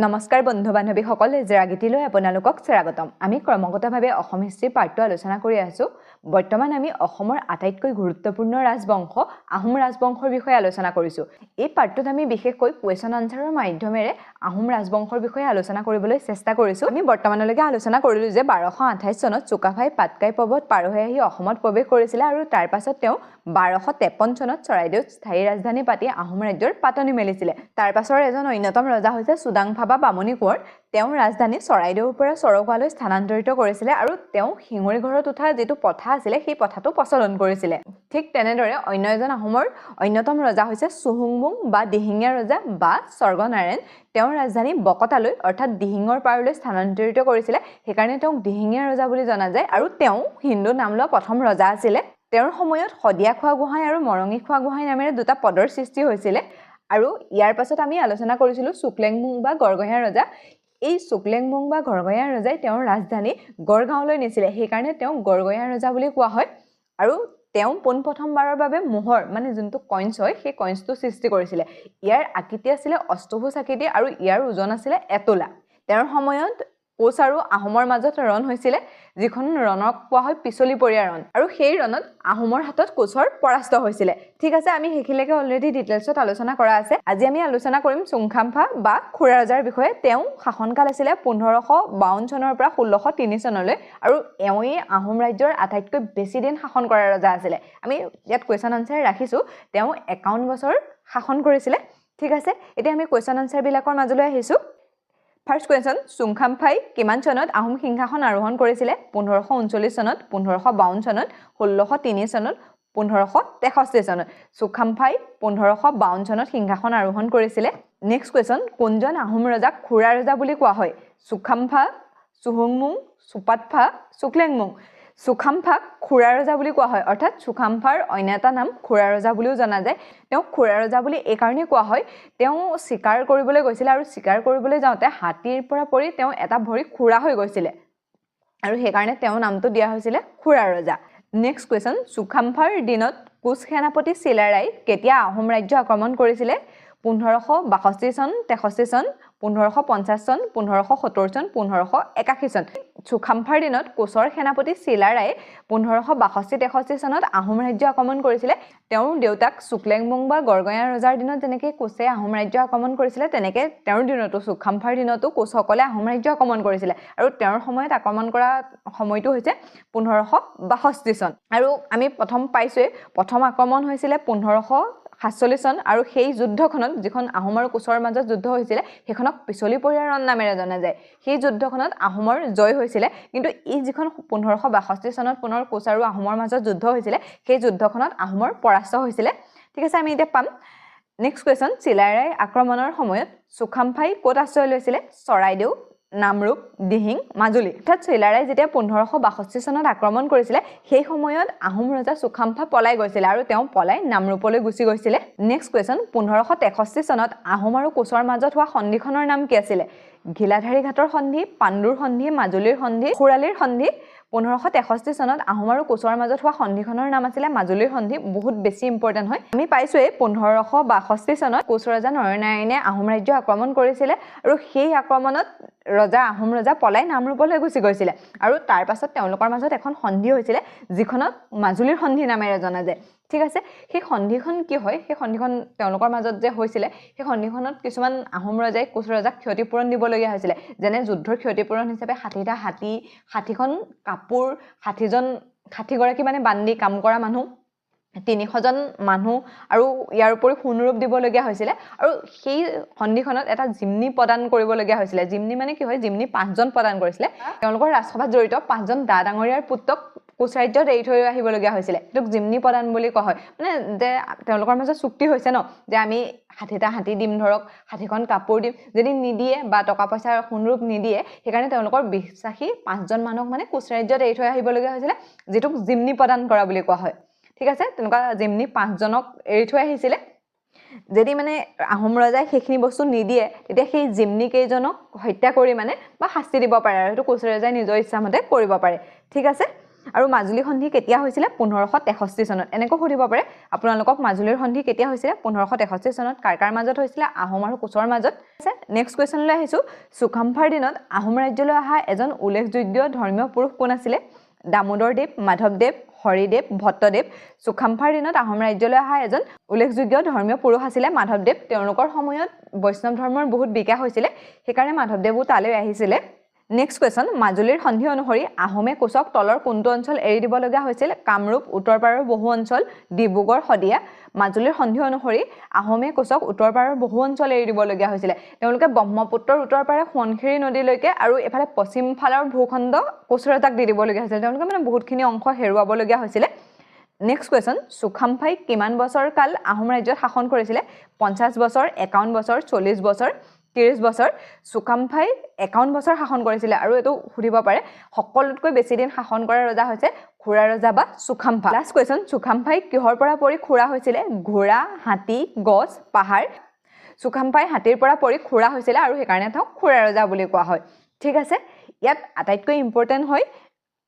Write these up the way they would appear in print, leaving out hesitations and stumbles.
নমস্কাৰ বন্ধু বান্ধৱীসকল জেৰাগিতিলৈ আপোনালোকক স্বাগতম আমি ক্ৰমাগতভাৱে অসম হিষ্ট্ৰী পাৰ্টটো আলোচনা কৰি আছো বৰ্তমান আমি অসমৰ আটাইতকৈ গুৰুত্বপূৰ্ণ ৰাজবংশ আহোম ৰাজবংশৰ বিষয়ে আলোচনা কৰিছো এই পাৰ্টটোত আমি বিশেষকৈ কোৱেশ্চন আনসাৰৰ মাধ্যমেৰে আহোম ৰাজবংশৰ বিষয়ে আলোচনা কৰিবলৈ চেষ্টা কৰিছো আমি বৰ্তমানলৈকে আলোচনা কৰিলো যে 1228 চনত চুকাফাই পাটকাই পৰ্বত পাৰ হৈ আহি অসমত প্ৰৱেশ কৰিছিল আৰু তাৰ পাছত তেওঁ 1253 চনত চৰাইদেউত স্থায়ী ৰাজধানী পাতি আহোম ৰাজ্যৰ পাতনি মেলিছিল তাৰ পাছৰ এজন অন্যতম ৰজা হৈছে সুদাংফা বা বামুণী কোঁৱৰ তেওঁ ৰাজধানী চৰাইদেউৰ পৰা চৰকালৈ স্থানান্তৰিত কৰিছিল আৰু তেওঁ শিঙৰি ঘৰত উঠা যেটো পথা আছিল সেই পথাটো প্ৰচলন কৰিছিল ঠিক তেনেদৰে অন্য এজন আহোমৰ অন্যতম ৰজা হৈছে চুহুংমুং বা দিহিঙীয়া ৰজা বা স্বৰ্গনাৰায়ণ তেওঁ ৰাজধানী বকতালৈ অৰ্থাৎ দিহিঙৰ পাৰলৈ স্থানান্তৰিত কৰিছিল সেইকাৰণে তেওঁক দিহিঙীয়া ৰজা বুলি জনা যায় আৰু তেওঁ হিন্দু নাম লোৱা প্ৰথম ৰজা আছিল তেওঁৰ সময়ত সদিয়া খোৱা গোহাঁই আৰু মৰঙী খোৱা গোহাঁই নামেৰে দুটা পদৰ সৃষ্টি হৈছিল আৰু ইয়াৰ পাছত আমি আলোচনা কৰিছিলো সুক্লেংমুং বা গড়গঞা ৰজা এই সুক্লেংমুং বা গড়গঞা ৰজাই তেওঁৰ ৰাজধানী গড়গাঁৱলৈ নিছিলে সেইকাৰণে তেওঁ গড়গঞা ৰজা বুলি কোৱা হয় আৰু তেওঁ পোনপ্ৰথমবাৰৰ বাবে মোহৰ মানে যোনটো কইন্স হয় সেই কইন্সটো সৃষ্টি কৰিছিল ইয়াৰ আকৃতি আছিল অষ্টভুজ আকৃতি আৰু ইয়াৰ ওজন আছিল এতোলা তেওঁৰ সময়ত কোচ আৰু আহোমৰ মাজত ৰণ হৈছিল যিখন ৰণক কোৱা হয় পিছলিপৰীয়া ৰণ আৰু সেই ৰণত আহোমৰ হাতত কোচৰ পৰাস্ত হৈছিল ঠিক আছে আমি হেখিলেকে অলৰেডি ডিটেইলছত আলোচনা কৰা আছে আজি আমি আলোচনা কৰিম চুংখাম্ফা বা খুৰা ৰজাৰ বিষয়ে তেওঁ শাসনকাল আছিল 1552 চনৰ পৰা 1603 চনলৈ আৰু এওঁই আহোম ৰাজ্যৰ আটাইতকৈ বেছি দিন শাসন কৰা ৰজা আছিল আমি ইয়াত কোৱেশ্চন আনসাৰ ৰাখিছো তেওঁ 51 বছৰ শাসন কৰিছিল ঠিক আছে এতিয়া আমি কোৱেশ্চন আনসাৰ বিলাকৰ মাজলৈ আহিছো First question, চুংখাম্ফাই কিমান চনত আহোম সিংহাসন আৰোহণ কৰিছিল 1539 চনত 1552 চনত 1603 চনত 1563 চনত চুংখাম্ফাই 1552 চনত সিংহাসন আৰোহণ কৰিছিল নেক্সট কোৱেশ্চন কোনজন আহোম ৰজাক খুৰা ৰজা বুলি কোৱা হয় চুংখাম্ফা চুহুংমুং সুপাতফা চুক্লেংমুং চুংখাম্ফাক খুৰা ৰজা বুলি কোৱা হয় অৰ্থাৎ চুংখাম্ফাৰ অন্য এটা নাম খুৰা ৰজা বুলিও জনা যায় তেওঁ খুৰা ৰজা বুলি এই কাৰণে কোৱা হয় তেওঁ শিকাৰ কৰিবলৈ গৈছিল আৰু শিকাৰ কৰিবলৈ যাওঁতে হাতীৰ পৰা পৰি তেওঁ এটা ভৰি খুৰা হৈ গৈছিল আৰু সেই কাৰণে তেওঁ নামটো দিয়া হৈছিল খুৰা ৰজা নেক্সট কোৱেশ্চন চুংখাম্ফাৰ দিনত কোচ সেনাপতি চিলাৰাই কেতিয়া আহোম ৰাজ্য আক্ৰমণ কৰিছিল 1562 চন 63 চন 1550 চন 1570 চন 1581 চন চুংখাম্ফাৰ দিনত কোচৰ সেনাপতি চিলাৰাই 1562-63 চনত আহোম ৰাজ্য আক্ৰমণ কৰিছিল তেওঁৰ দেউতাক চুক্লেংমুং বা গড়গঞা ৰজাৰ দিনত যেনেকৈ কোচে আহোম ৰাজ্য আক্ৰমণ কৰিছিল তেনেকৈ তেওঁৰ দিনতো চুংখাম্ফাৰ দিনতো কোচসকলে আহোম ৰাজ্য আক্ৰমণ কৰিছিল আৰু তেওঁৰ সময়ত আক্ৰমণ কৰা সময়টো হৈছে 1562 চন আৰু আমি প্ৰথম পাইছোৱে প্ৰথম আক্ৰমণ হৈছিল 1547 চন আৰু সেই যুদ্ধখনত যিখন আহোম আৰু কোচৰ মাজত যুদ্ধ হৈছিল সেইখনক পিছলিপৰীয়া ৰণ নামেৰে জনা যায় সেই যুদ্ধখনত আহোমৰ জয় হৈছিল কিন্তু এই যিখন 1562 চনত পুনৰ কোচ আৰু আহোমৰ মাজত যুদ্ধ হৈছিল সেই যুদ্ধখনত আহোমৰ পৰাস্ত হৈছিল ঠিক আছে আমি এতিয়া পাম নেক্সট কোৱেশ্চন চিলাৰাই আক্ৰমণৰ সময়ত চুংখাম্ফাই ক'ত আশ্ৰয় লৈছিল চৰাইদেউ নামৰূপ দিহিং মাজুলী অৰ্থাৎ চিলাৰাই যেতিয়া 1562 চনত আক্ৰমণ কৰিছিল সেই সময়ত আহোম ৰজা চুংখাম্ফা পলাই গৈছিল আৰু তেওঁ পলাই নামৰূপলৈ গুচি গৈছিল নেক্সট কোৱেশ্চন 1563 চনত আহোম আৰু কোচৰ মাজত হোৱা সন্ধিখনৰ নাম কি আছিল ঘিলাধাৰী ঘাটৰ সন্ধি পাণ্ডুৰ সন্ধি মাজুলীৰ সন্ধি খুৰালিৰ সন্ধি 1563 চনত আহোম আৰু কোচৰ মাজত হোৱা সন্ধিখনৰ নাম আছিল মাজুলীৰ সন্ধি বহুত বেছি ইম্পৰ্টেন্ট হয় আমি পাইছোৱে 1562 চনত কোচ ৰজা নৰনাৰায়ণে আহোম ৰাজ্য আক্ৰমণ কৰিছিল আৰু সেই আক্ৰমণত আহোম ৰজা পলাই নামৰূপলৈ গুচি গৈছিল আৰু তাৰ পাছত তেওঁলোকৰ মাজত এখন সন্ধি হৈছিল যিখনক মাজুলীৰ সন্ধি নামেৰে জনা যায় ঠিক আছে সেই সন্ধিখন কি হয় সেই সন্ধিখন তেওঁলোকৰ মাজত যে হৈছিল সেই সন্ধিখনত কিছুমান আহোম ৰজাই কোচ ৰজাক ক্ষতিপূৰণ দিবলগীয়া হৈছিল যেনে যুদ্ধৰ ক্ষতিপূৰণ হিচাপে 60টা হাতী 60খন কাপোৰ 60 গৰাকী মানে বান্দি কাম কৰা মানুহ 300 জন মানুহ আৰু ইয়াৰ উপৰি সোণৰূপ দিবলগীয়া হৈছিল আৰু সেই সন্ধিখনত এটা জিমনি প্ৰদান কৰিবলগীয়া হৈছিল জিমনি মানে কি হয় জিমনি 5 জন প্ৰদান কৰিছিল তেওঁলোকৰ ৰাজসভাত জড়িত 5 জন ডাঙৰীয়াৰ পুত্ৰক কোচ ৰাজ্যত এৰি থৈ আহিবলগীয়া হৈছিল এটোক জিমনি প্ৰদান বুলি কোৱা হয় মানে যে তেওঁলোকৰ মাজত চুক্তি হৈছে ন যে আমি 60টা হাতী দিম ধৰক 60খন কাপোৰ দিম যদি নিদিয়ে বা টকা পইচা সোণৰূপ নিদিয়ে সেইকাৰণে তেওঁলোকৰ বিশ্বাসী 5 জন মানুহক মানে কোচ ৰাজ্যত এৰি থৈ আহিবলগীয়া হৈছিল যেটোক জিমনি প্ৰদান কৰা বুলি কোৱা হয় ঠিক আছে তেনেকুৱা জিমনি 5 জনক এৰি থৈ আহিছিল যদি মানে আহোম ৰজাই সেইখিনি বস্তু নিদিয়ে তেতিয়া সেই জিমনি কেইজনক হত্যা কৰি মানে বা শাস্তি দিব পাৰে আৰু সেইটো কোচ ৰজাই নিজৰ ইচ্ছামতে কৰিব পাৰে ঠিক আছে আৰু মাজুলী সন্ধি কেতিয়া হৈছিলে 1563 চনত এনেকৈ সুধিব পাৰে আপোনালোকক মাজুলীৰ সন্ধি কেতিয়া হৈছিলে 1563 চনত কাৰ মাজত হৈছিলে আহোম আৰু কোচৰ মাজত আছে নেক্সট কোৱেশ্চনলৈ আহিছো সুখাম্ফাৰ দিনত আহোম ৰাজ্যলৈ অহা এজন উল্লেখযোগ্য ধৰ্মীয় পুৰুষ কোন আছিলে দামোদৰদেৱ মাধৱদেৱ হৰিদেৱ ভট্টদেৱ সুখাম্ফাৰ দিনত আহোম ৰাজ্যলৈ অহা এজন উল্লেখযোগ্য ধৰ্মীয় পুৰুষ আছিলে মাধৱদেৱ তেওঁলোকৰ সময়ত বৈষ্ণৱ ধৰ্মৰ বহুত বিকাশ হৈছিলে সেইকাৰণে মাধৱদেৱো তালৈ আহিছিলে নেক্সট কোৱেশ্চন মাজুলীৰ সন্ধি অনুসৰি আহোমে কোচক তলৰ কোনটো অঞ্চল এৰি দিব লগা হৈছিল কামৰূপ উত্তৰ পাৰৰ বহু অঞ্চল ডিব্ৰুগড় শদিয়া মাজুলীৰ সন্ধি অনুসৰি আহোমে কোচক উত্তৰ পাৰৰ বহু অঞ্চল এৰি দিব লগা হৈছিল তেওঁলোকে ব্ৰহ্মপুত্ৰৰ উত্তৰ পাৰে সোৱণশিৰি নদীলৈকে আৰু এফালে পশ্চিম ফালৰ ভূখণ্ড কোচ ৰজাক দি দিব লগা হৈছিল তেওঁলোকে মানে বহুতখিনি অংশ হেৰুৱাব লগা হৈছিল নেক্সট কোৱেশ্চন সুখাম্ফাই কিমান বছৰ কাল আহোম ৰাজ্যত শাসন কৰিছিলে 50 বছৰ 51 বছৰ 40 বছৰ 30 বছৰ সুখাম্ফাই 51 বছৰ শাসন কৰিছিল আৰু এটো সুধিব পাৰে সকলোতকৈ বেছি দিন শাসন কৰা ৰজা হৈছে খুৰা ৰজা বা সুখাম্ফা লাষ্ট কোৱেশ্চন সুখাম্ফাই কিহৰ পৰা পৰি খুৰা হৈছিল ঘোঁৰা হাতী গছ পাহাৰ সুখাম্ফাই হাতীৰ পৰা পৰি খুৰা হৈছিল আৰু সেইকাৰণে তেওঁ খুৰা ৰজা বুলি কোৱা হয় ঠিক আছে ইয়াত আটাইতকৈ ইম্পৰ্টেন্ট হয়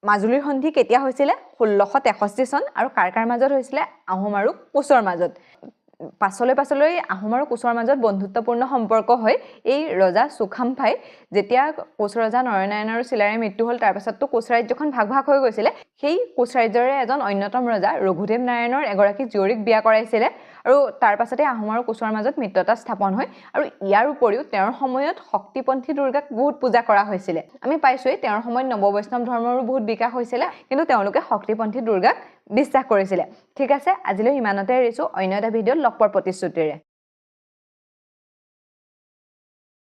মাজুলীৰ সন্ধি কেতিয়া হৈছিল 1663 চন আৰু কাৰ মাজত হৈছিল আহোম আৰু কোচৰ মাজত পাছলৈ আহোম আৰু কোচৰ মাজত বন্ধুত্বপূৰ্ণ সম্পৰ্ক হয় এই ৰজা সুখাম্ফাই যেতিয়া কোচ ৰজা নৰনাৰায়ণ আৰু চিলাৰে মৃত্যু হ'ল তাৰ পাছততো কোচ ৰাজ্যখন ভাগ হৈ গৈছিল সেই কোচ ৰাজ্যৰে এজন অন্যতম ৰজা ৰঘুদেৱ নাৰায়ণৰ এগৰাকী জীয়ৰীক বিয়া কৰাইছিল আৰু তাৰ পাছতে আহোম আৰু কোচৰ মাজত মিত্ৰতা স্থাপন হয় আৰু ইয়াৰ উপৰিও তেওঁৰ সময়ত শক্তিপন্থী দুৰ্গাক বহুত পূজা কৰা হৈছিল আমি পাইছোই তেওঁৰ সময়ত নৱবৈষ্ণৱ ধৰ্মৰো বহুত বিকাশ হৈছিল কিন্তু তেওঁলোকে শক্তিপন্থী দুৰ্গাক বিশ্বাস কৰিছিল ঠিক আছে আজিলৈ ইমানতে এৰিছো অন্য এটা ভিডিঅ'ত লগ পোৱাৰ প্ৰতিশ্ৰুতিৰে